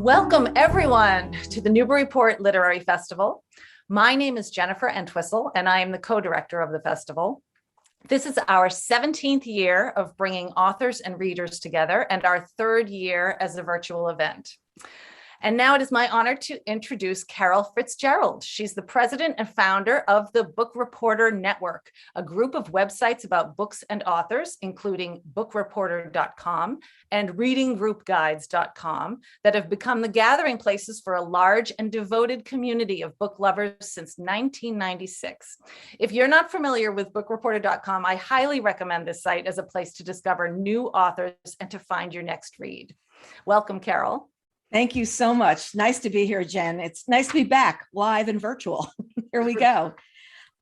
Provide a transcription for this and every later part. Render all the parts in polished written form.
Welcome everyone to the Newburyport Literary Festival. My name is Jennifer Entwistle and I am the co-director of the festival. This is our 17th year of bringing authors and readers together and our third year as a virtual event. And now it is my honor to introduce Carol Fitzgerald. She's the president and founder of the Bookreporter Network, a group of websites about books and authors, including bookreporter.com and readinggroupguides.com, that have become the gathering places for a large and devoted community of book lovers since 1996. If you're not familiar with bookreporter.com, I highly recommend this site as a place to discover new authors and to find your next read. Welcome, Carol. Thank you so much. Nice to be here, Jen. It's nice to be back live and virtual. Here we go.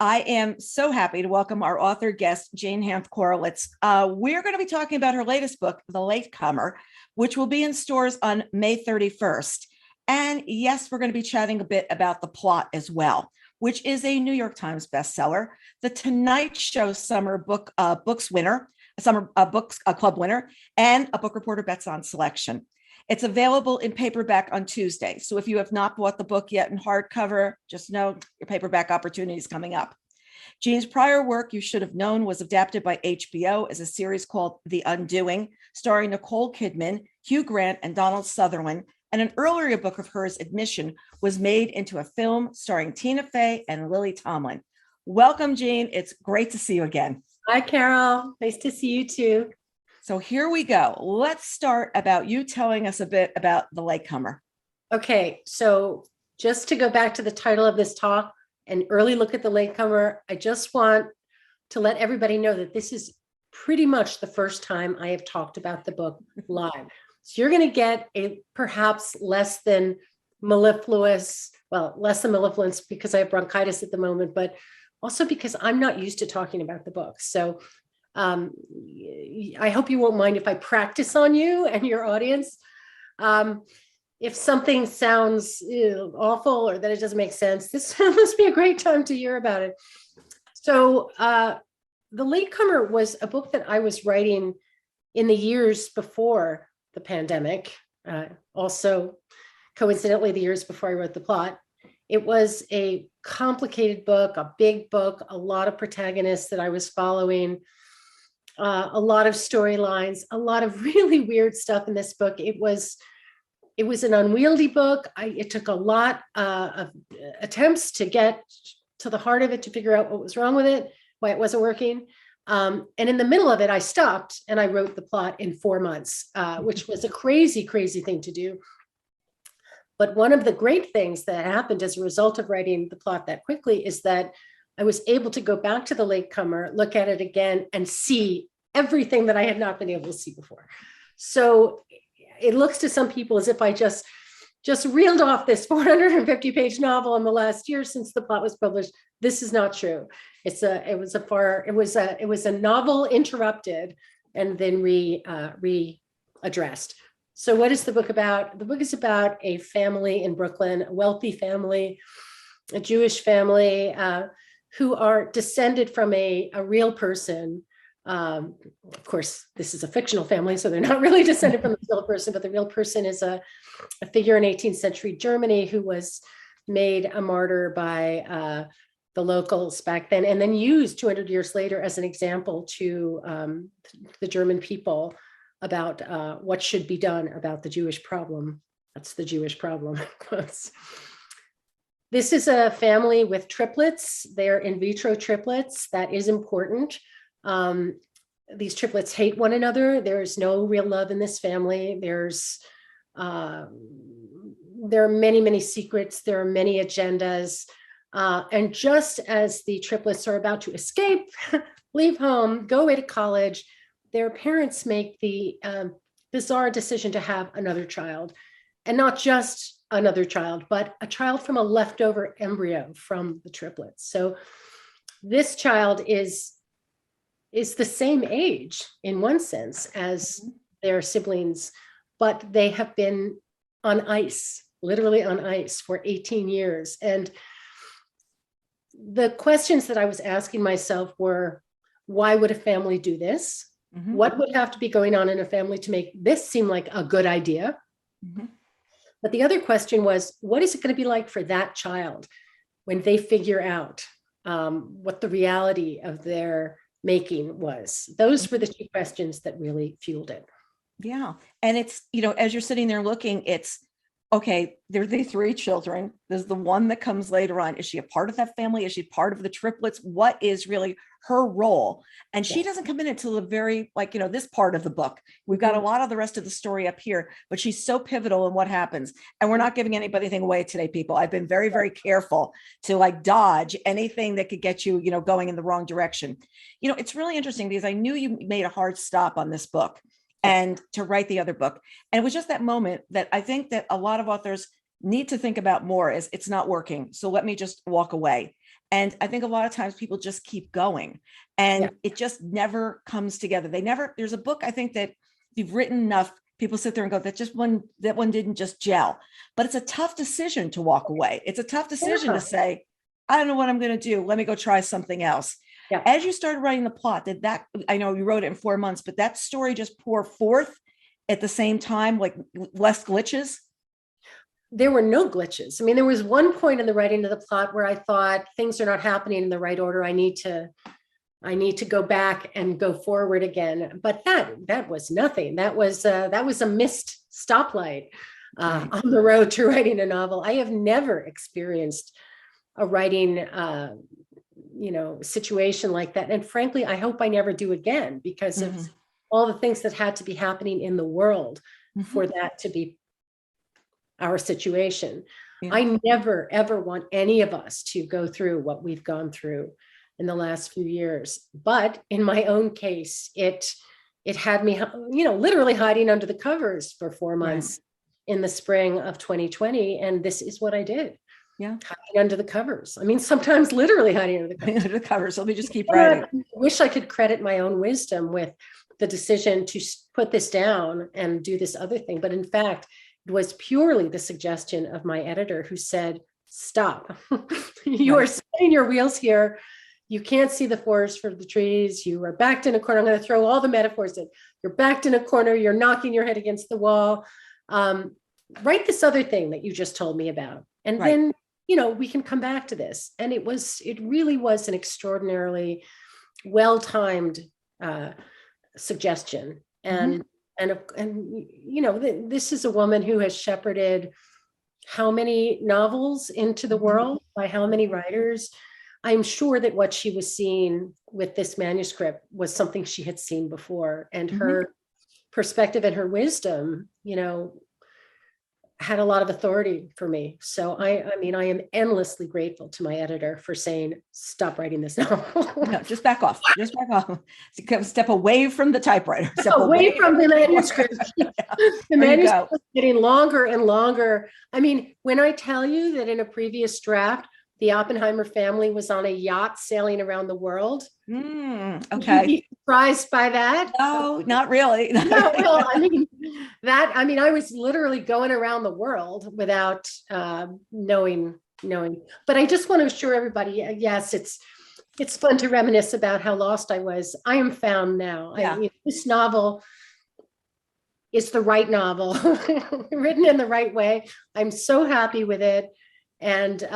I am so happy to welcome our author guest, Jane Hanff Korelitz. We're going to be talking about her latest book, The Latecomer, which will be in stores on May 31st. And yes, we're going to be chatting a bit about the plot as well, which is a New York Times bestseller, the Tonight Show Summer Books winner, a Summer Books Club winner, and a Book Reporter Bets On selection. It's available in paperback on Tuesday. So if you have not bought the book yet in hardcover, just know your paperback opportunity is coming up. Jean's prior work, you should have known, was adapted by HBO as a series called The Undoing, starring Nicole Kidman, Hugh Grant, and Donald Sutherland. And an earlier book of hers, Admission, was made into a film starring Tina Fey and Lily Tomlin. Welcome, Jean. It's great to see you again. Hi, Carol. Nice to see you too. So here we go. Let's start about you telling us a bit about The Latecomer. Okay, so just to go back to the title of this talk, an early look at The Latecomer, I just want to let everybody know that this is pretty much the first time I have talked about the book live. So you're going to get a perhaps less than mellifluous, less than mellifluence because I have bronchitis at the moment, but also because I'm not used to talking about the book. So I hope you won't mind if I practice on you and your audience. If something sounds awful or that it doesn't make sense, this must be a great time to hear about it. So The Latecomer was a book that I was writing in the years before the pandemic, also coincidentally the years before I wrote the plot. It was a complicated book, a big book, a lot of protagonists that I was following. A lot of storylines, a lot of really weird stuff in this book. It was an unwieldy book. It took a lot of attempts to get to the heart of it, to figure out what was wrong with it, why it wasn't working. And in the middle of it, I stopped and I wrote the plot in 4 months, which was a crazy, crazy thing to do. But one of the great things that happened as a result of writing the plot that quickly is that I was able to go back to The Latecomer, look at it again, and see everything that I had not been able to see before. So it looks to some people as if I just reeled off this 450-page novel in the last year since the plot was published. This is not true. It was a novel interrupted and then readdressed. So what is the book about? The book is about a family in Brooklyn, a wealthy family, a Jewish family, who are descended from a real person. Of course, this is a fictional family, so they're not really descended from a real person, but the real person is a figure in 18th century Germany who was made a martyr by the locals back then, and then used 200 years later as an example to the German people about what should be done about the Jewish problem. That's the Jewish problem. This is a family with triplets. They're in vitro triplets. That is important. These triplets hate one another. There's no real love in this family. There are many, many secrets. There are many agendas. And just as the triplets are about to escape, leave home, go away to college, their parents make the bizarre decision to have another child. And not just another child, but a child from a leftover embryo from the triplets. So this child is the same age in one sense as their siblings, but they have been on ice, literally on ice for 18 years. And the questions that I was asking myself were, why would a family do this? Mm-hmm. What would have to be going on in a family to make this seem like a good idea? Mm-hmm. But the other question was, what is it going to be like for that child when they figure out what the reality of their making was? Those were the two questions that really fueled it. Yeah. And it's, as you're sitting there looking, it's, okay, there are the three children. There's the one that comes later on. Is she a part of that family? Is she part of the triplets? What is really her role? And she doesn't come in until the very, this part of the book. We've got a lot of the rest of the story up here, but she's so pivotal in what happens. And we're not giving anybody anything away today, people. I've been very, very careful to dodge anything that could get you, going in the wrong direction. It's really interesting because I knew you made a hard stop on this book and to write the other book. And it was just that moment that I think that a lot of authors need to think about more is it's not working. So let me just walk away. And I think a lot of times people just keep going and it just never comes together. There's a book, I think that you've written enough, people sit there and go, that one didn't just gel, but it's a tough decision to walk away. It's a tough decision to say, I don't know what I'm going to do. Let me go try something else. Yeah. As you started writing the plot, I know you wrote it in 4 months, but that story just pour forth at the same time, like less glitches? There were no glitches. I mean, there was one point in the writing of the plot where I thought things are not happening in the right order. I need to go back and go forward again. But that was nothing. That was a missed stoplight on the road to writing a novel. I have never experienced a writing situation like that. And frankly, I hope I never do again because of all the things that had to be happening in the world for that to be our situation. Yeah. I never, ever want any of us to go through what we've gone through in the last few years. But in my own case, it had me, literally hiding under the covers for 4 months in the spring of 2020. And this is what I did. Yeah. Hiding under the covers. I mean, sometimes literally hiding under the covers. Under the covers. Let me just keep writing. I wish I could credit my own wisdom with the decision to put this down and do this other thing. But in fact, it was purely the suggestion of my editor who said, stop. You are spinning your wheels here. You can't see the forest for the trees. You are backed in a corner. I'm going to throw all the metaphors in. You're backed in a corner. You're knocking your head against the wall. Write this other thing that you just told me about. And then we can come back to this. And it really was an extraordinarily well-timed suggestion. And this is a woman who has shepherded how many novels into the world by how many writers. I'm sure that what she was seeing with this manuscript was something she had seen before, and her perspective and her wisdom, had a lot of authority for me. So I am endlessly grateful to my editor for saying, stop writing this novel. No, just back off. Just back off. Step away from the typewriter. Step away from the manuscript. The manuscript was getting longer and longer. I mean, when I tell you that in a previous draft, the Oppenheimer family was on a yacht sailing around the world. Okay. You'd be surprised by that? No, not really. No, well, I was literally going around the world without knowing. But I just want to assure everybody, yes, it's fun to reminisce about how lost I was. I am found now. Yeah. This novel is the right novel, written in the right way. I'm so happy with it. And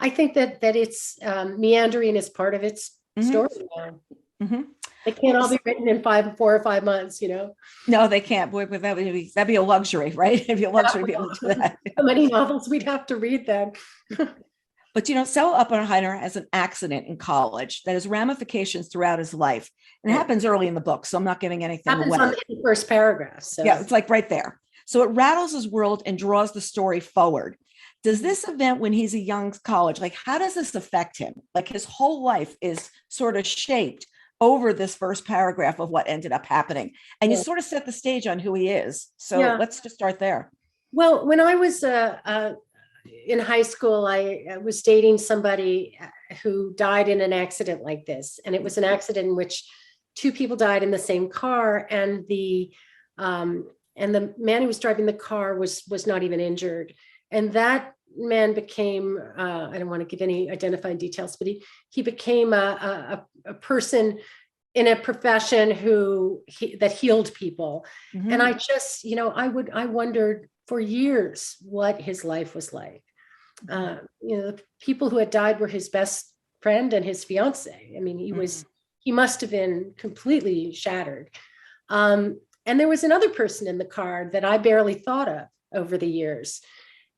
I think that it's meandering is part of its story now. They can't all be written in 4 or 5 months, No, they can't. Boy, but that'd be a luxury, right? It'd be a luxury to be able to do that. How many novels we'd have to read then. But Saul Oppenheimer has an accident in college that has ramifications throughout his life. And it happens early in the book, so I'm not giving anything away. On the first paragraph. So. Yeah, it's like right there. So it rattles his world and draws the story forward. Does this event when he's a young college, how does this affect him? His whole life is sort of shaped over this first paragraph of what ended up happening. And you sort of set the stage on who he is. So let's just start there. Well, when I was in high school, I was dating somebody who died in an accident like this. And it was an accident in which 2 people died in the same car. And the man who was driving the car was not even injured. And that man became, I don't want to give any identified details, but he became a person in a profession that healed people. And I just, I wondered for years what his life was like. The people who had died were his best friend and his fiance. I mean, he must have been completely shattered. And there was another person in the card that I barely thought of over the years.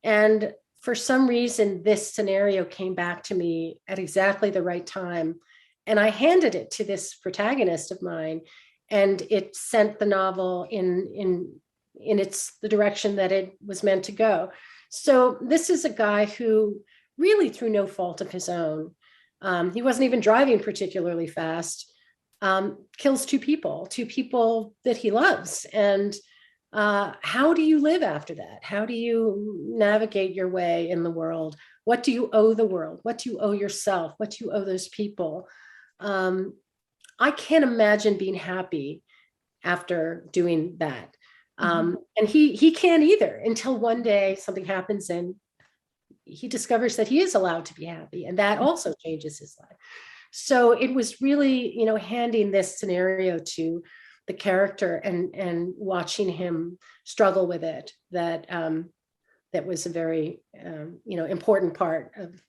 And for some reason, this scenario came back to me at exactly the right time. And I handed it to this protagonist of mine, and it sent the novel in the direction that it was meant to go. So this is a guy who really, through no fault of his own, he wasn't even driving particularly fast, kills two people that he loves. And how do you live after that? How do you navigate your way in the world? What do you owe the world? What do you owe yourself? What do you owe those people? I can't imagine being happy after doing that. And he can't either, until one day something happens and he discovers that he is allowed to be happy, and that also changes his life. So it was really, handing this scenario to the character and watching him struggle with it, that was a very important part of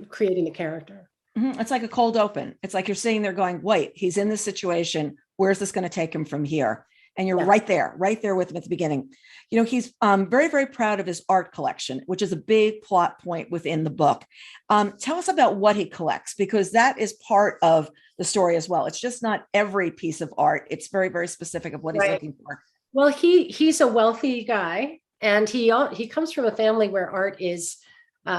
creating the character. It's like a cold open. It's like you're sitting there going, wait, he's in this situation. Where's this going to take him from here? And you're right there with him at the beginning. He's very, very proud of his art collection, which is a big plot point within the book. Tell us about what he collects, because that is part of the story as well. It's just not every piece of art. It's very, very specific of what he's looking for. Well, he's a wealthy guy, and he comes from a family where art is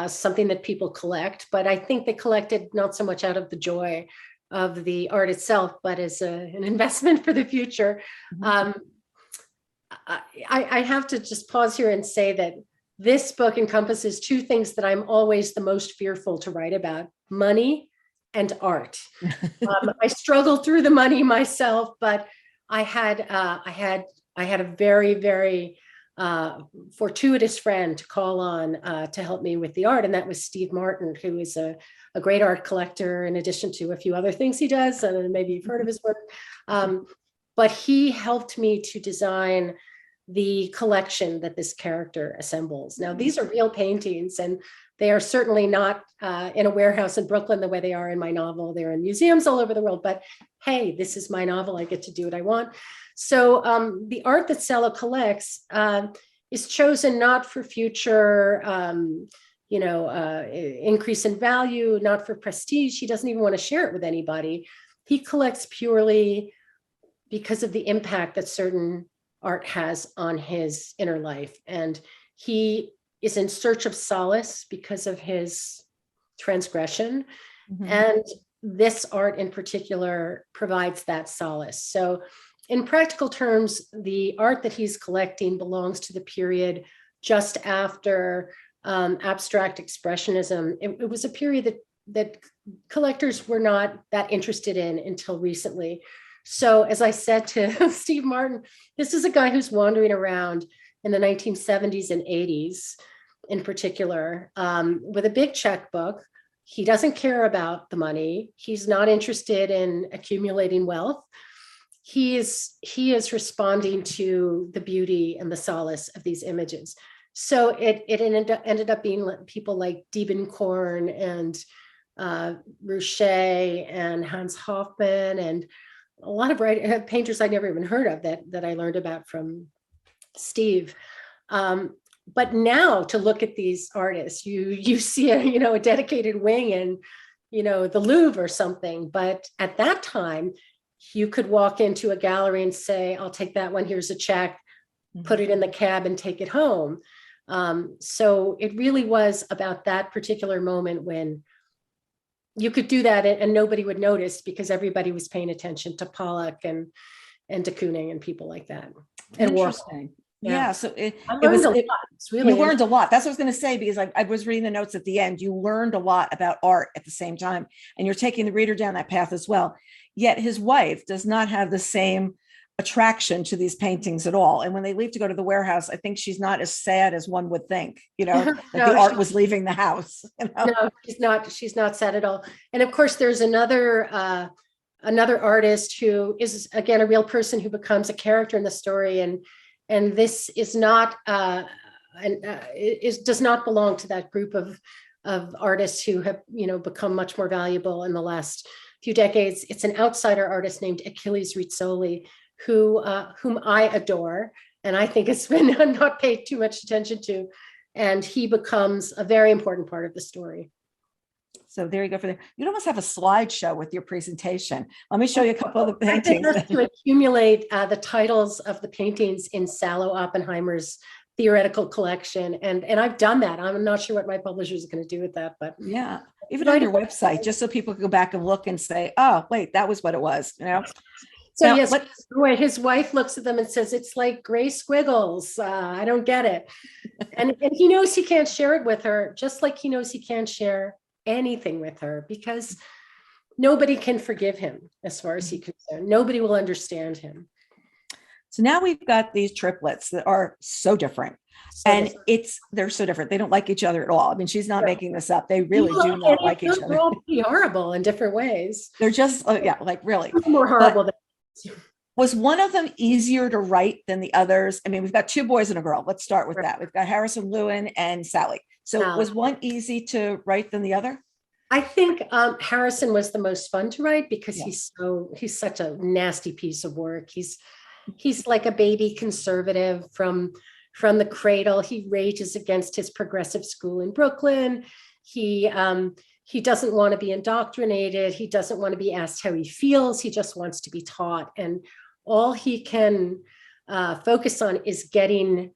something that people collect, but I think they collect it not so much out of the joy of the art itself, but as an investment for the future. I have to just pause here and say that this book encompasses two things that I'm always the most fearful to write about: money and art. I struggled through the money myself, but I had a very, very fortuitous friend to call on to help me with the art, and that was Steve Martin, who is a great art collector, in addition to a few other things he does, and maybe you've heard of his work. But he helped me to design the collection that this character assembles. Now, these are real paintings, and they are certainly not in a warehouse in Brooklyn the way they are in my novel. They're in museums all over the world, but hey, this is my novel. I get to do what I want. So the art that Sella collects is chosen not for future increase in value, not for prestige. He doesn't even want to share it with anybody. He collects purely because of the impact that certain art has on his inner life. And he is in search of solace because of his transgression. And this art in particular provides that solace. So in practical terms, the art that he's collecting belongs to the period just after abstract expressionism. It was a period that collectors were not that interested in until recently. So as I said to Steve Martin, this is a guy who's wandering around in the 1970s and 80s in particular, with a big checkbook. He doesn't care about the money. He's not interested in accumulating wealth. He is responding to the beauty and the solace of these images. So it ended up being people like Diebenkorn and Rouchet and Hans Hofmann, and a lot of painters I'd never even heard of that I learned about from Steve. But now to look at these artists, you see a dedicated wing in the Louvre or something. But at that time, you could walk into a gallery and say, I'll take that one, here's a check, put it in the cab and take it home. So it really was about that particular moment when you could do that and nobody would notice, because everybody was paying attention to Pollock and de Kooning and people like that. And interesting. Yeah. So you learned a lot. That's what I was going to say, because I was reading the notes at the end. You learned a lot about art at the same time, and you're taking the reader down that path as well. Yet his wife does not have the same attraction to these paintings at all. And when they leave to go to the warehouse, I think she's not as sad as one would think, that the art was leaving the house. No, she's not sad at all. And of course, there's another artist who is, again, a real person who becomes a character in the story. And this is not does not belong to that group of artists who have, become much more valuable in the last few decades. It's an outsider artist named Achilles Rizzoli, whom I adore, and I think it's been not paid too much attention to. And he becomes a very important part of the story. So there you go. You'd almost have a slideshow with your presentation. Let me show you a couple of the paintings. I to accumulate the titles of the paintings in Salo Oppenheimer's theoretical collection. And I've done that. I'm not sure what my publisher is going to do with that, but yeah, even on your website, just so people can go back and look and say, oh, wait, that was what it was, So now, yes, his wife looks at them and says, it's like gray squiggles. I don't get it. And he knows he can't share it with her, just like he knows he can't share anything with her, because nobody can forgive him as far as he's concerned. Nobody will understand him. So now we've got these triplets that are so different. They're so different. They don't like each other at all. I mean, she's not making this up. They really do not like each other. They're all pretty horrible in different ways. They're just, like really. More horrible than. Was one of them easier to write than the others? I mean, we've got two boys and a girl. Let's start with that. We've got Harrison Lewin and Sally. So was one easy to write than the other? I think Harrison was the most fun to write because he's such a nasty piece of work. He's like a baby conservative from the cradle. He rages against his progressive school in Brooklyn. He doesn't want to be indoctrinated. He doesn't want to be asked how he feels. He just wants to be taught. And all he can focus on is getting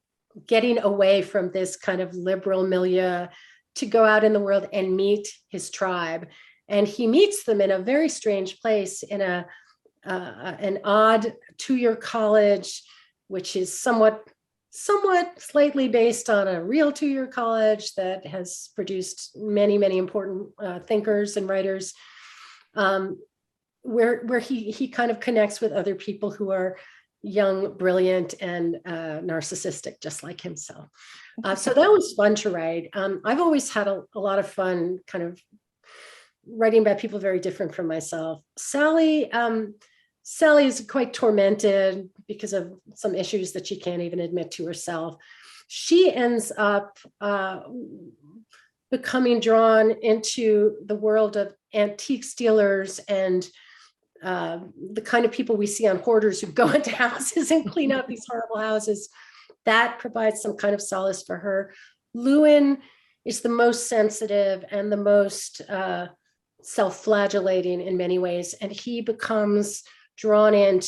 away from this kind of liberal milieu to go out in the world and meet his tribe. And he meets them in a very strange place, in an odd 2-year college, which is somewhat slightly based on a real 2-year college that has produced many, many important thinkers and writers, where he kind of connects with other people who are young, brilliant, and narcissistic, just like himself. So that was fun to write. I've always had a lot of fun kind of writing about people very different from myself. Sally is quite tormented because of some issues that she can't even admit to herself. She ends up becoming drawn into the world of antique dealers and the kind of people we see on Hoarders who go into houses and clean out these horrible houses. That provides some kind of solace for her. Lewin is the most sensitive and the most self-flagellating in many ways, and he becomes drawn in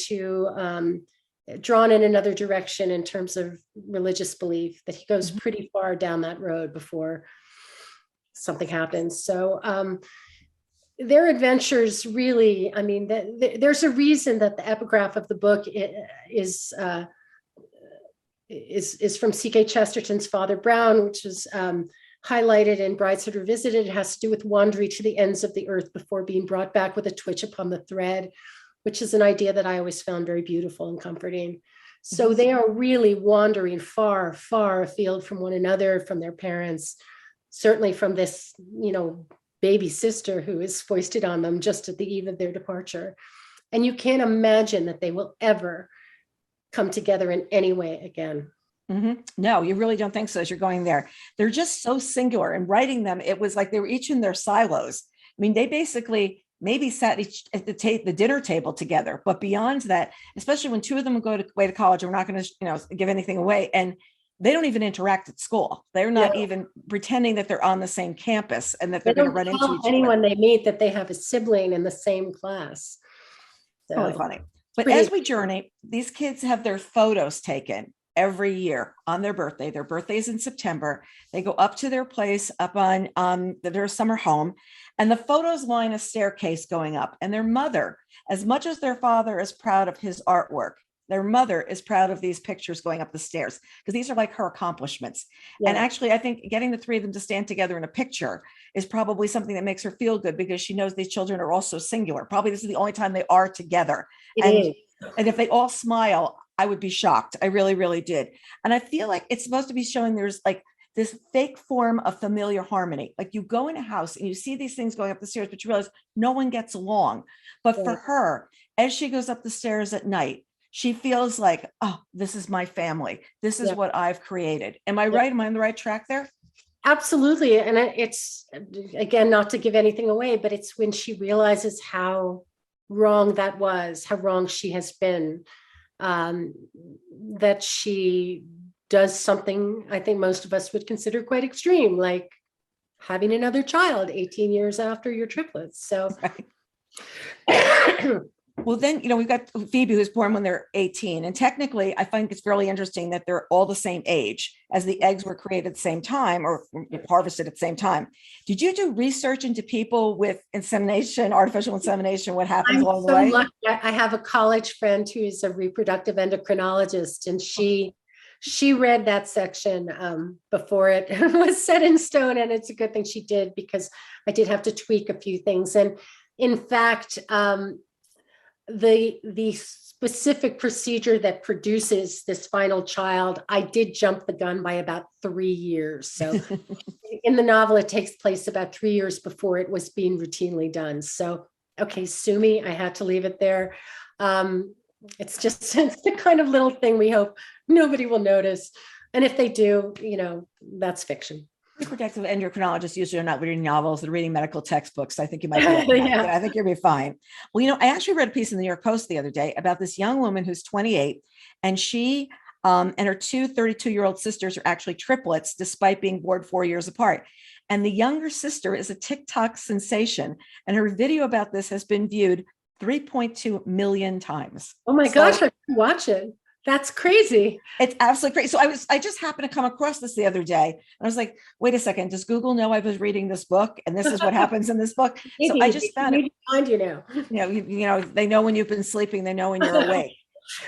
another direction in terms of religious belief, that he goes pretty far down that road before something happens. So their adventures really, I mean, there's a reason that the epigraph of the book is from C.K. Chesterton's Father Brown, which is highlighted in Brideshead Revisited. It has to do with wandering to the ends of the earth before being brought back with a twitch upon the thread, which is an idea that I always found very beautiful and comforting. So they are really wandering far, far afield from one another, from their parents, certainly from this, baby sister who is foisted on them just at the eve of their departure. And you can't imagine that they will ever come together in any way again. Mm-hmm. No, you really don't think so as you're going there. They're just so singular. And writing them, it was like they were each in their silos. I mean, they basically maybe sat each at the dinner table together, but beyond that, especially when two of them go away to college, and we're not going to, give anything away, and they don't even interact at school. They're not even pretending that they're on the same campus and that they're going to run into each other. Anyone they meet that they have a sibling in the same class. So, really funny. But as we journey, these kids have their photos taken every year on their birthday. Their birthday's in September. They go up to their place up on their summer home, and the photos line a staircase going up. And their mother, as much as their father is proud of his artwork, their mother is proud of these pictures going up the stairs, because these are like her accomplishments. Yeah. And actually, I think getting the three of them to stand together in a picture is probably something that makes her feel good, because she knows these children are also singular. Probably this is the only time they are together. And if they all smile, I would be shocked. I really, really did. And I feel like it's supposed to be showing there's like this fake form of familiar harmony. Like you go in a house and you see these things going up the stairs, but you realize no one gets along. But for her, as she goes up the stairs at night, she feels like, oh, this is my family. This is Yeah. what I've created. Am I right? Am I on the right track there? Absolutely. And it's, again, not to give anything away, but it's when she realizes how wrong that was, how wrong she has been, that she does something I think most of us would consider quite extreme, like having another child 18 years after your triplets. So Right. Well, then, we've got Phoebe, who's born when they're 18. And technically, I find it's fairly interesting that they're all the same age, as the eggs were created at the same time or harvested at the same time. Did you do research into people with insemination, artificial insemination, what happens I'm along the so way? lucky. I have a college friend who is a reproductive endocrinologist, and she read that section before it was set in stone. And it's a good thing she did, because I did have to tweak a few things. And in fact, the specific procedure that produces this final child, I did jump the gun by about 3 years. So in the novel, it takes place about 3 years before it was being routinely done. So, okay, sue me, I had to leave it there. It's the kind of little thing we hope nobody will notice. And if they do, that's fiction. Reproductive endocrinologists usually are not reading novels, they're reading medical textbooks. I think you might be Yeah. I think you'll be fine. Well, I actually read a piece in the New York Post the other day about this young woman who's 28, and she and her two 32-year-old sisters are actually triplets, despite being born 4 years apart. And the younger sister is a TikTok sensation, and her video about this has been viewed 3.2 million times. Oh my gosh, I can watch it. That's crazy. It's absolutely crazy. So I just happened to come across this the other day. And I was like, wait a second, does Google know I was reading this book? And this is what happens in this book. So I just found it. Find you now. They know when you've been sleeping, they know when you're awake.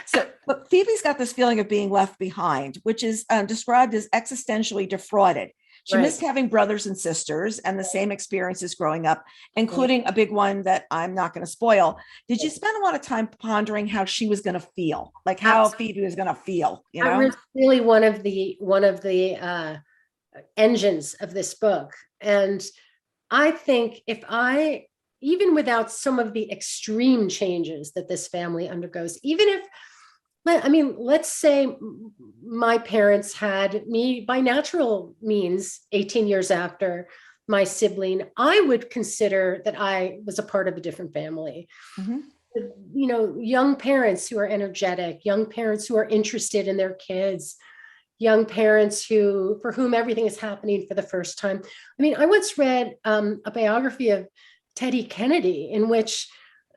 So, but Phoebe's got this feeling of being left behind, which is described as existentially defrauded. She missed having brothers and sisters and the same experiences growing up, including a big one that I'm not going to spoil. Did you spend a lot of time pondering how she was going to feel, like how Phoebe was going to feel? That was really one of the engines of this book. And I think even without some of the extreme changes that this family undergoes, let's say my parents had me by natural means 18 years after my sibling, I would consider that I was a part of a different family. Mm-hmm. Young parents who are energetic, young parents who are interested in their kids, young parents for whom everything is happening for the first time. I once read a biography of Teddy Kennedy, in which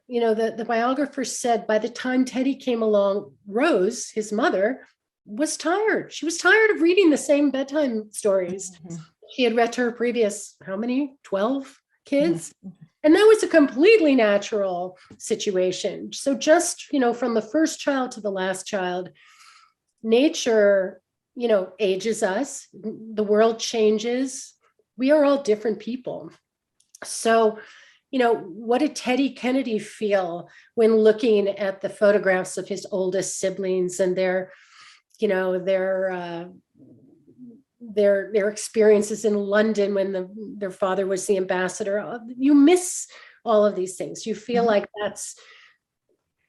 the biographer said by the time Teddy came along, Rose, his mother, was tired. She was tired of reading the same bedtime stories. Mm-hmm. She had read to her previous, 12 kids? Mm-hmm. And that was a completely natural situation. So just, from the first child to the last child, nature, ages us. The world changes. We are all different people. So what did Teddy Kennedy feel when looking at the photographs of his oldest siblings and their experiences in London when their father was the ambassador? You miss all of these things. You feel like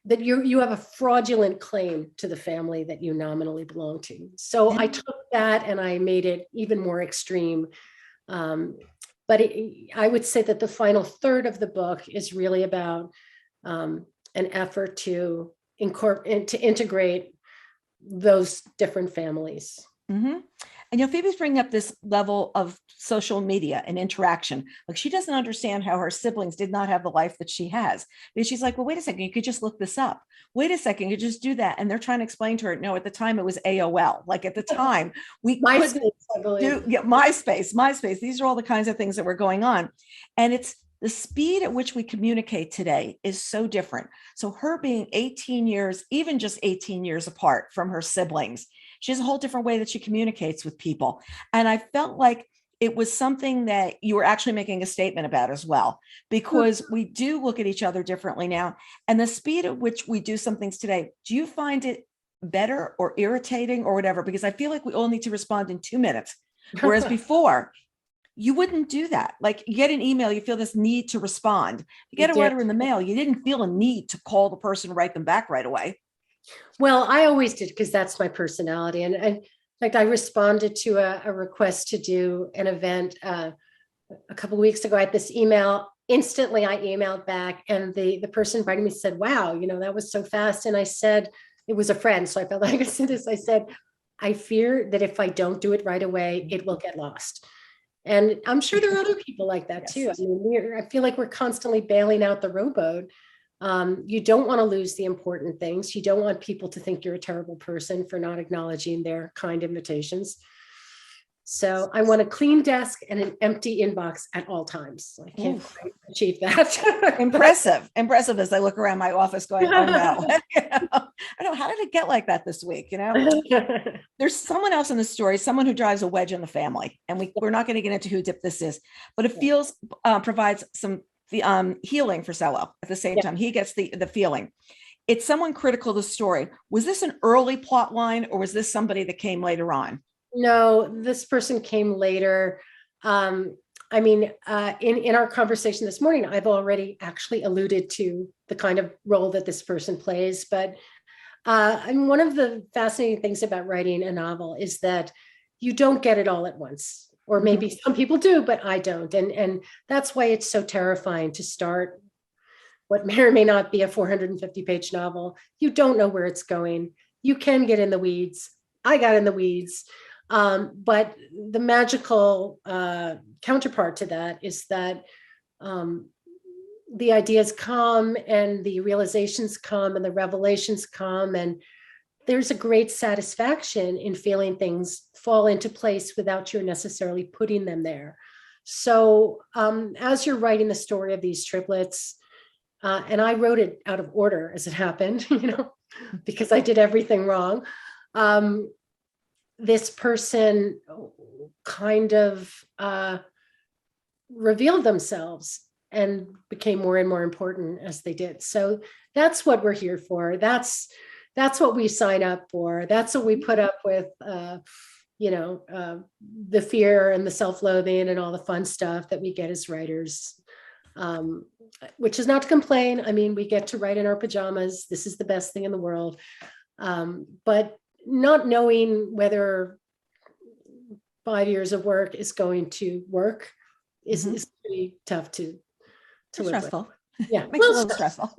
that you have a fraudulent claim to the family that you nominally belong to. So I took that and I made it even more extreme. But I would say that the final third of the book is really about an effort to integrate those different families. Mm-hmm. And Phoebe's bringing up this level of social media and interaction. Like, she doesn't understand how her siblings did not have the life that she has. Because she's like, well, wait a second, you could just look this up. Wait a second, you could just do that. And they're trying to explain to her, no, at the time it was AOL. Like, at the time we couldn't do MySpace. These are all the kinds of things that were going on. And it's the speed at which we communicate today is so different. So her being 18 years, even just 18 years apart from her siblings, she has a whole different way that she communicates with people. And I felt like it was something that you were actually making a statement about as well, because we do look at each other differently now. And the speed at which we do some things today, do you find it better or irritating or whatever? Because I feel like we all need to respond in 2 minutes. Whereas before, you wouldn't do that. Like, you get an email, you feel this need to respond. You get a letter in the mail, you didn't feel a need to call the person and write them back right away. Well, I always did because that's my personality. And in fact, I responded to a request to do an event a couple of weeks ago. I had this email. Instantly, I emailed back, and the person inviting me said, "Wow, that was so fast." And I said, it was a friend, so I felt like I said this. I said, "I fear that if I don't do it right away, it will get lost." And I'm sure there are other people like that too. I mean, I feel like we're constantly bailing out the rowboat. You don't want to lose the important things. You don't want people to think you're a terrible person for not acknowledging their kind invitations. So I want a clean desk and an empty inbox at all times. I can't quite achieve that. Impressive as I look around my office going, oh no. I know, how did it get like that this week? There's someone else in the story, someone who drives a wedge in the family. And we're not going to get into who dip this is, but it feels provides some healing for Cello at the same time. He gets the feeling. It's someone critical of the story. Was this an early plot line, or was this somebody that came later on? No, this person came later. In our conversation this morning, I've already actually alluded to the kind of role that this person plays. But one of the fascinating things about writing a novel is that you don't get it all at once, or maybe some people do, but I don't. And that's why it's so terrifying to start what may or may not be a 450-page novel. You don't know where it's going. You can get in the weeds. I got in the weeds. But the magical counterpart to that is that the ideas come, and the realizations come, and the revelations come, and there's a great satisfaction in feeling things fall into place without you necessarily putting them there. So as you're writing the story of these triplets, and I wrote it out of order as it happened, because I did everything wrong. This person kind of revealed themselves and became more and more important as they did. So that's what we're here for. That's what we sign up for. That's what we put up with, the fear and the self-loathing and all the fun stuff that we get as writers, which is not to complain. I mean, we get to write in our pajamas. This is the best thing in the world. But not knowing whether 5 years of work is going to work is pretty tough to live stressful. With. Yeah, makes it a little stressful.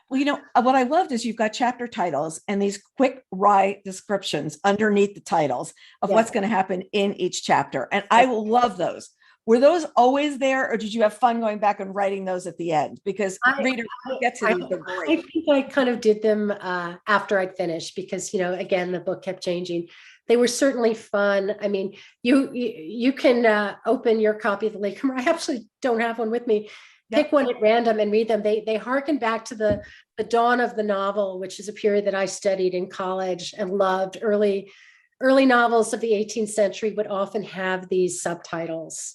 Well, what I loved is you've got chapter titles and these quick wry descriptions underneath the titles of what's going to happen in each chapter. And I will love those. Were those always there, or did you have fun going back and writing those at the end? Because readers get to these, they're great. I think I kind of did them after I'd finished, because, again, the book kept changing. They were certainly fun. I mean, you can open your copy of the Latecomer. I actually don't have one with me. Pick one at random and read them. They harken back to the dawn of the novel, which is a period that I studied in college and loved. Early novels of the 18th century would often have these subtitles.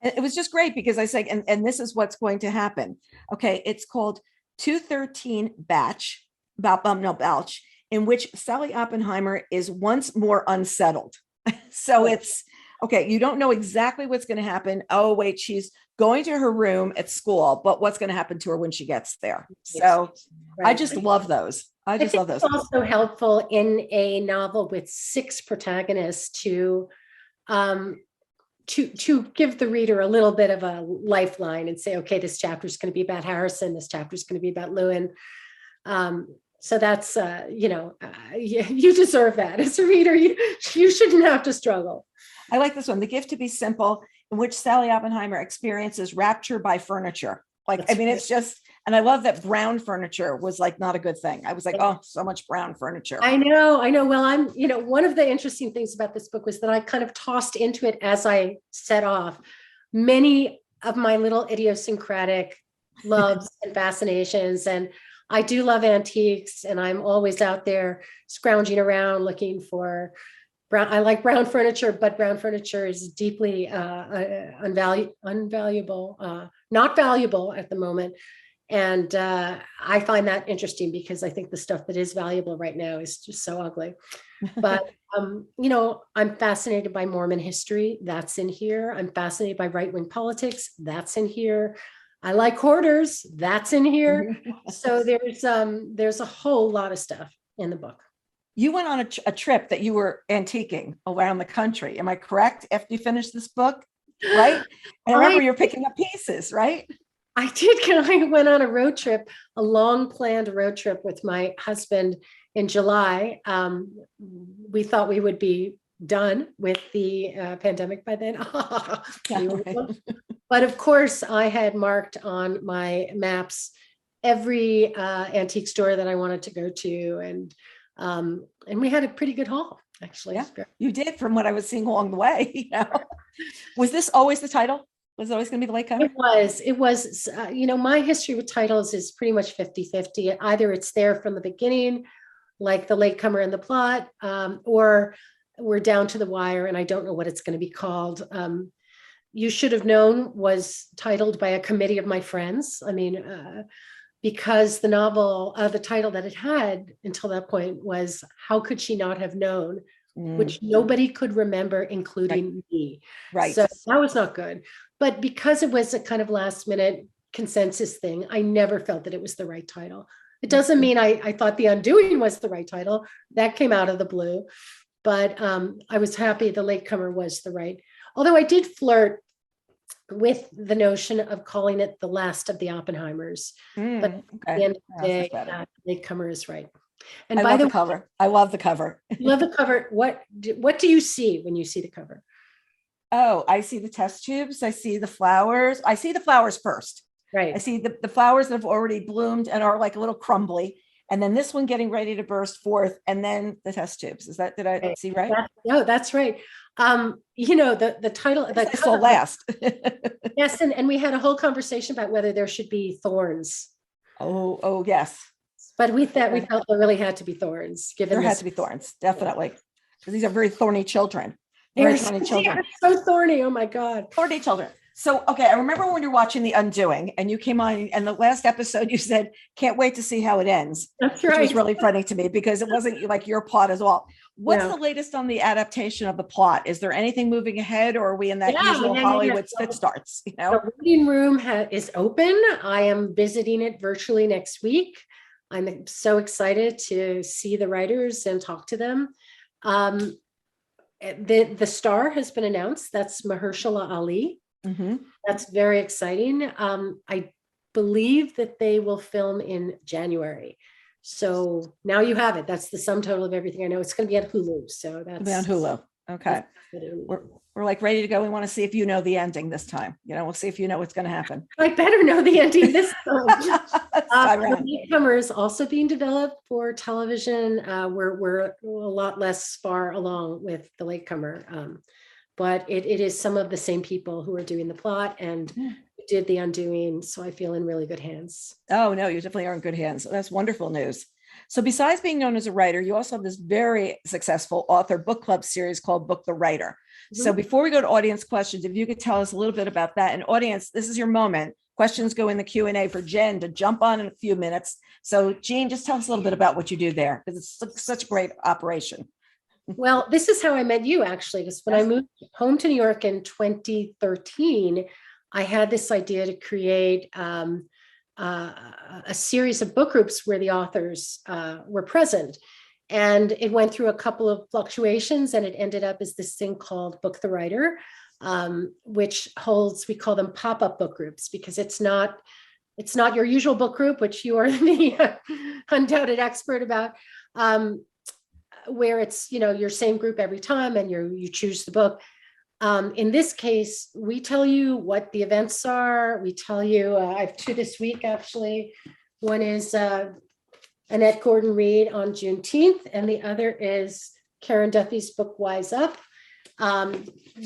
It was just great because I say, and this is what's going to happen. Okay, it's called 213 Batch, Balch, in which Sally Oppenheimer is once more unsettled. So it's, okay, you don't know exactly what's going to happen. Oh, wait, she's going to her room at school, but what's going to happen to her when she gets there? So right. I just love those. I just love those. It's also helpful in a novel with 6 protagonists to give the reader a little bit of a lifeline and say, okay, this chapter is going to be about Harrison. This chapter is going to be about Lewin. So that's, you deserve that as a reader. You shouldn't have to struggle. I like this one, The Gift to Be Simple, in which Sally Oppenheimer experiences rapture by furniture. It's just, and I love that brown furniture was like not a good thing. I was like, oh, so much brown furniture. I know. Well, one of the interesting things about this book was that I kind of tossed into it as I set off many of my little idiosyncratic loves and fascinations. And I do love antiques, and I'm always out there scrounging around looking for brown. I like brown furniture, but brown furniture is deeply unvaluable, not valuable at the moment. And I find that interesting because I think the stuff that is valuable right now is just so ugly. But, I'm fascinated by Mormon history. That's in here. I'm fascinated by right-wing politics. That's in here. I like hoarders. That's in here. So there's a whole lot of stuff in the book. You went on a trip that you were antiquing around the country. Am I correct? After you finished this book, right? And I remember you're picking up pieces, right? I did. I went on a road trip, a long planned road trip with my husband in July. We thought we would be done with the pandemic by then. But of course, I had marked on my maps every antique store that I wanted to go to, and we had a pretty good haul, actually. Yeah, you did, from what I was seeing along the way. Was this always the title? Was it always going to be the Latecomer? It was, my history with titles is pretty much 50-50. Either it's there from the beginning, like the Latecomer and the plot, or we're down to the wire and I don't know what it's going to be called. You Should Have Known was titled by a committee of my friends. I mean, because the novel, the title that it had until that point was How Could She Not Have Known, which nobody could remember, including me. Right. So that was not good. But because it was a kind of last minute consensus thing, I never felt that it was the right title. It doesn't mean I thought The Undoing was the right title. That came out of the blue. But I was happy the Latecomer was the right. Although I did flirt with the notion of calling it The Last of the Oppenheimers. But at the end of the day, Latecomer is right. And I by love the the cover. I love the cover. love the cover. What do you see when you see the cover? Oh, I see the test tubes. I see the flowers. I see the flowers first. Right. I see the flowers that have already bloomed and are like a little crumbly. And then this one getting ready to burst forth. And then the test tubes. Did I see right? No, that's right. The title, I saw last. Yes. And we had a whole conversation about whether there should be thorns. Oh, yes. But we felt there really had to be thorns. There had to be thorns, definitely. Because these are very thorny children. They're so thorny. Oh my God. Thorny children. So, okay, I remember when you're watching The Undoing and you came on, and the last episode you said, can't wait to see how it ends. That's right. Which was really funny to me because it wasn't like your plot as well. What's the latest on the adaptation of the plot? Is there anything moving ahead, or are we in that usual Hollywood spit starts? The reading room is open. I am visiting it virtually next week. I'm so excited to see the writers and talk to them. The star has been announced. That's Mahershala Ali. Mm-hmm. That's very exciting. I believe that they will film in January. So now you have it. That's the sum total of everything I know. It's going to be at Hulu. So that's on Hulu. Okay. We're like ready to go. We want to see if you know the ending this time. We'll see if you know what's going to happen. I better know the ending this time. The Latecomer is also being developed for television. We're a lot less far along with the Latecomer. But it is some of the same people who are doing the plot and did The Undoing. So I feel in really good hands. Oh, no, you definitely are in good hands. That's wonderful news. So besides being known as a writer, you also have this very successful author book club series called Book the Writer. Mm-hmm. So before we go to audience questions, if you could tell us a little bit about that. And audience, this is your moment. Questions go in the Q&A for Jen to jump on in a few minutes. So Jean, just tell us a little bit about what you do there, because it's such a great operation. Well, this is how I met you, actually, because when I moved home to New York in 2013, I had this idea to create a series of book groups where the authors were present. And it went through a couple of fluctuations, and it ended up as this thing called Book the Writer, which holds, we call them pop-up book groups, because it's not your usual book group, which you are the undoubted expert about, where it's, your same group every time and you choose the book. In this case, we tell you what the events are. We tell you, I have two this week, actually. One is Annette Gordon Reed on Juneteenth, and the other is Karen Duffy's book, Wise Up.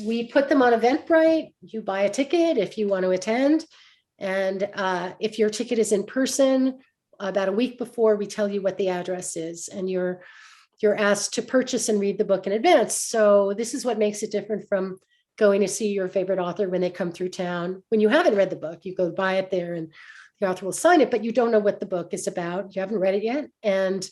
We put them on Eventbrite. You buy a ticket if you want to attend. And if your ticket is in person, about a week before, we tell you what the address is, and you're asked to purchase and read the book in advance. So this is what makes it different from going to see your favorite author when they come through town. When you haven't read the book, you go buy it there and the author will sign it, but you don't know what the book is about. You haven't read it yet. And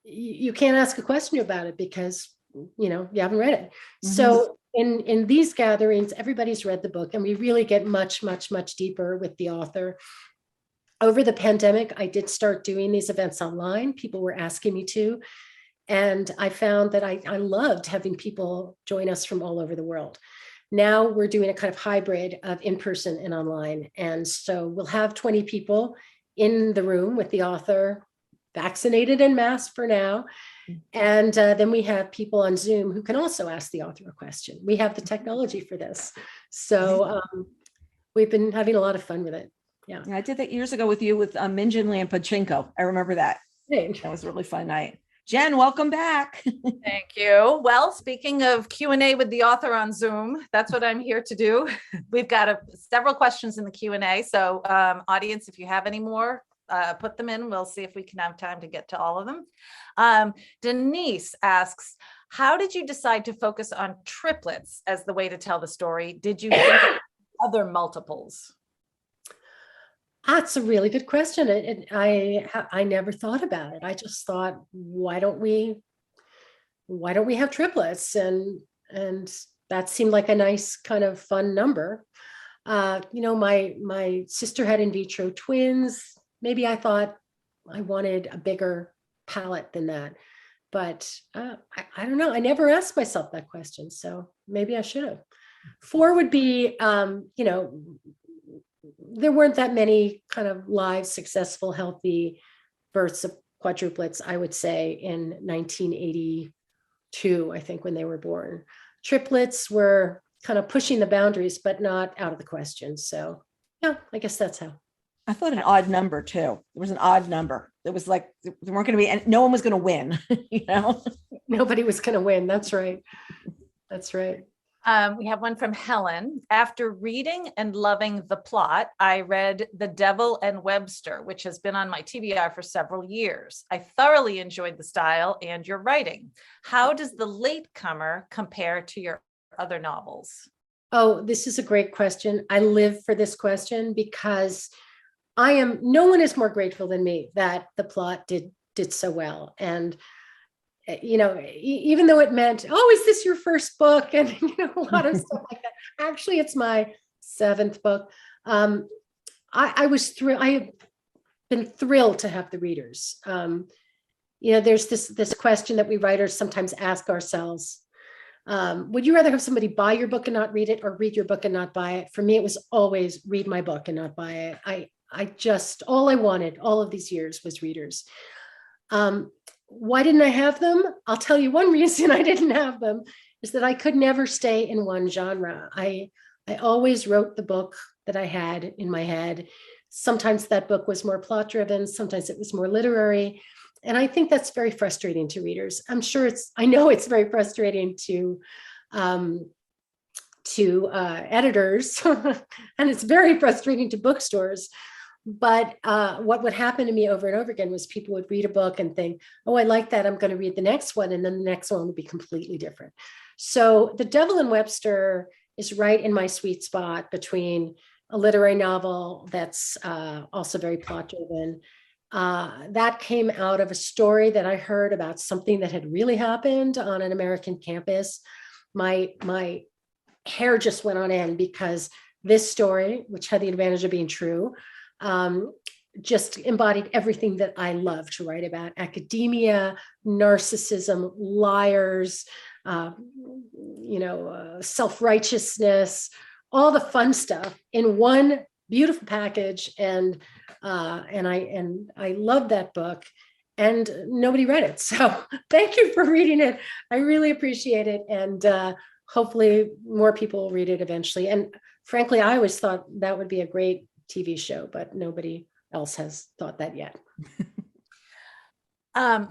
you can't ask a question about it because, you haven't read it. Mm-hmm. So in these gatherings, everybody's read the book, and we really get much, much, much deeper with the author. Over the pandemic, I did start doing these events online. People were asking me to, and I found that I loved having people join us from all over the world. Now we're doing a kind of hybrid of in-person and online. And so we'll have 20 people in the room with the author, vaccinated and masked for now. And then we have people on Zoom who can also ask the author a question. We have the technology for this. So we've been having a lot of fun with it. Yeah, I did that years ago with you with Minjin Lampachenko. I remember that. Thanks. That was a really fun night. Jen, welcome back. Thank you. Well, speaking of Q&A with the author on Zoom, that's what I'm here to do. We've got several questions in the Q&A. So audience, if you have any more, put them in. We'll see if we can have time to get to all of them. Denise asks, how did you decide to focus on triplets as the way to tell the story? Did you think of other multiples? That's a really good question. I never thought about it. I just thought, why don't we have triplets? And that seemed like a nice kind of fun number. My sister had in vitro twins. Maybe I thought I wanted a bigger palette than that, but I don't know. I never asked myself that question, so maybe I should have. 4 would be, there weren't that many kind of live, successful, healthy births of quadruplets, I would say, in 1982, I think, when they were born. Triplets were kind of pushing the boundaries, but not out of the question. So, yeah, I guess that's how. I thought an odd number too. There was an odd number. It was like there weren't going to be, and no one was going to win, Nobody was going to win. That's right. That's right. We have one from Helen. After reading and loving the plot, I read The Devil and Webster, which has been on my TBR for several years. I thoroughly enjoyed the style and your writing. How does The Latecomer compare to your other novels? Oh, this is a great question. I live for this question because no one is more grateful than me that the plot did so well. And even though it meant, oh, is this your first book? And, a lot of stuff like that. Actually, it's my 7th book. I was thrilled. I have been thrilled to have the readers. There's this question that we writers sometimes ask ourselves. Would you rather have somebody buy your book and not read it, or read your book and not buy it? For me, it was always read my book and not buy it. All I wanted all of these years was readers. Why didn't I have them? I'll tell you one reason I didn't have them is that I could never stay in one genre. I always wrote the book that I had in my head. Sometimes that book was more plot driven. Sometimes it was more literary. And I think that's very frustrating to readers. I know it's very frustrating to editors, and it's very frustrating to bookstores. But what would happen to me over and over again was people would read a book and think, oh, I like that, I'm going to read the next one. And then the next one would be completely different. So The Devil and Webster is right in my sweet spot between a literary novel that's also very plot driven. That came out of a story that I heard about something that had really happened on an American campus. My hair just went on end because this story, which had the advantage of being true, just embodied everything that I love to write about: academia, narcissism, liars, self-righteousness, all the fun stuff in one beautiful package. And I love that book, and nobody read it. So thank you for reading it. I really appreciate it. And hopefully more people will read it eventually. And frankly, I always thought that would be a great TV show, but nobody else has thought that yet.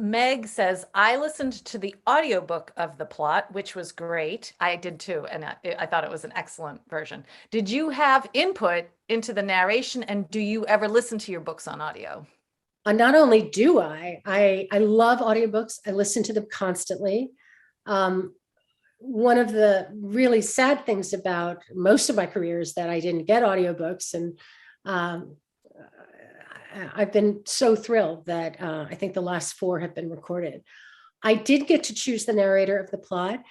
Meg says, I listened to the audiobook of the plot, which was great. I did too, and I thought it was an excellent version. Did you have input into the narration, and do you ever listen to your books on audio? Not only do I love audiobooks. I listen to them constantly. One of the really sad things about most of my career is that I didn't get audiobooks, and I've been so thrilled that I think the last 4 have been recorded. I did get to choose the narrator of the plot.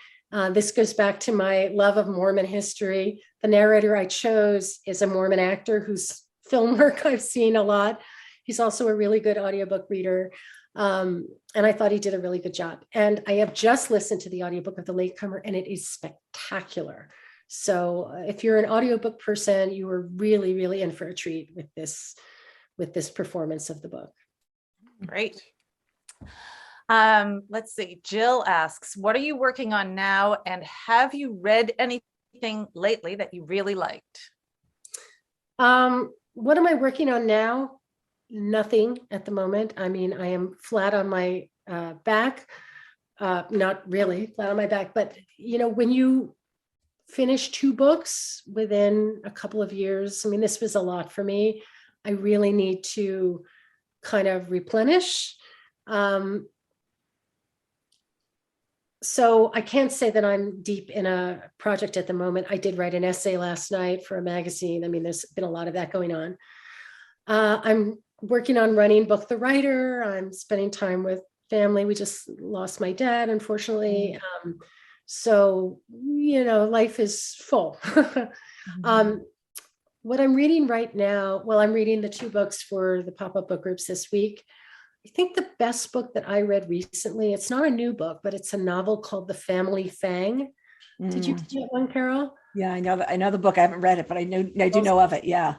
This goes back to my love of Mormon history. The narrator I chose is a Mormon actor whose film work I've seen a lot. He's also a really good audiobook reader. And I thought he did a really good job. And I have just listened to the audiobook of The Latecomer, and it is spectacular. So if you're an audiobook person, you are really, really in for a treat with this performance of the book. Great. Let's see. Jill asks, what are you working on now? And have you read anything lately that you really liked? What am I working on now? Nothing at the moment. I mean, I am flat on my back, not really flat on my back, but when you finish 2 books within a couple of years, I mean, this was a lot for me. I really need to kind of replenish. So I can't say that I'm deep in a project at the moment. I did write an essay last night for a magazine. I mean, there's been a lot of that going on. I'm working on running Book the Writer. I'm spending time with family. We just lost my dad, unfortunately. So, life is full. What I'm reading right now, well, I'm reading the 2 books for the pop-up book groups this week. I think the best book that I read recently, it's not a new book, but it's a novel called The Family Fang. Did you get one, Carol? Yeah, I know the book. I haven't read it, but I do know of it. Yeah.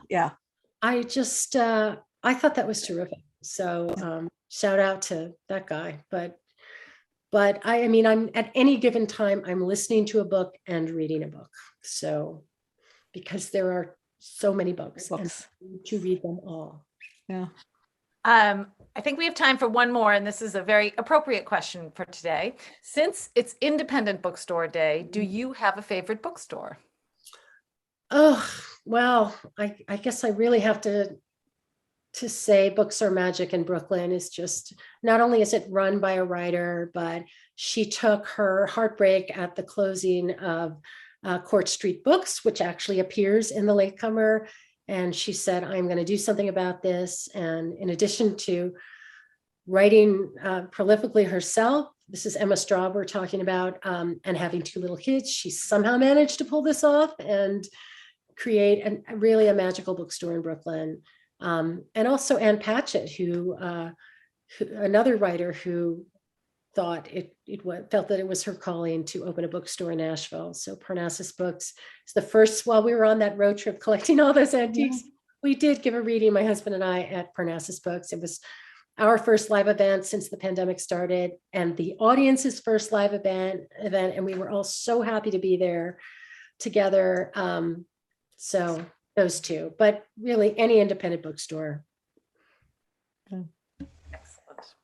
I just, I thought that was terrific. So shout out to that guy. But I mean, I'm at any given time, I'm listening to a book and reading a book. So, because there are so many books. And to read them all. Yeah. I think we have time for one more, and this is a very appropriate question for today. Since it's Independent Bookstore Day, do you have a favorite bookstore? Oh, well, I guess I really have to say Books Are Magic in Brooklyn is just, not only is it run by a writer, but she took her heartbreak at the closing of Court Street Books, which actually appears in The Latecomer. And she said, I'm going to do something about this. And in addition to writing prolifically herself, this is Emma Straub we're talking about, and having 2 little kids, she somehow managed to pull this off and create really a magical bookstore in Brooklyn. And also Ann Patchett, who another writer who thought felt that it was her calling to open a bookstore in Nashville. So Parnassus Books is the first, while we were on that road trip collecting all those antiques, we did give a reading, my husband and I, at Parnassus Books. It was our first live event since the pandemic started, and the audience's first live event, and we were all so happy to be there together. So those 2, but really any independent bookstore. Excellent.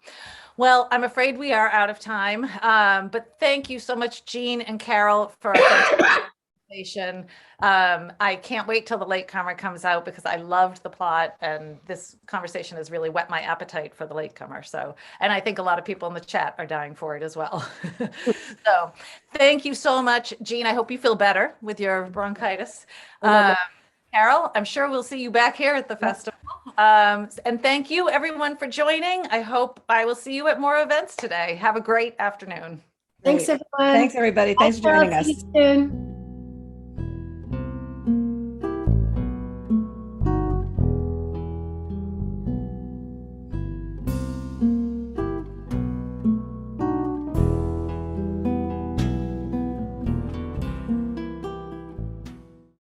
Well, I'm afraid we are out of time, but thank you so much, Jean and Carol, for our conversation. I can't wait till The Latecomer comes out because I loved the plot, and this conversation has really whet my appetite for The Latecomer. So, and I think a lot of people in the chat are dying for it as well. So thank you so much, Jean. I hope you feel better with your bronchitis. Carol, I'm sure we'll see you back here at the festival. And thank you everyone for joining. I hope I will see you at more events today. Have a great afternoon. Thanks, everyone. Thanks, everybody. Thanks for joining us. See you soon.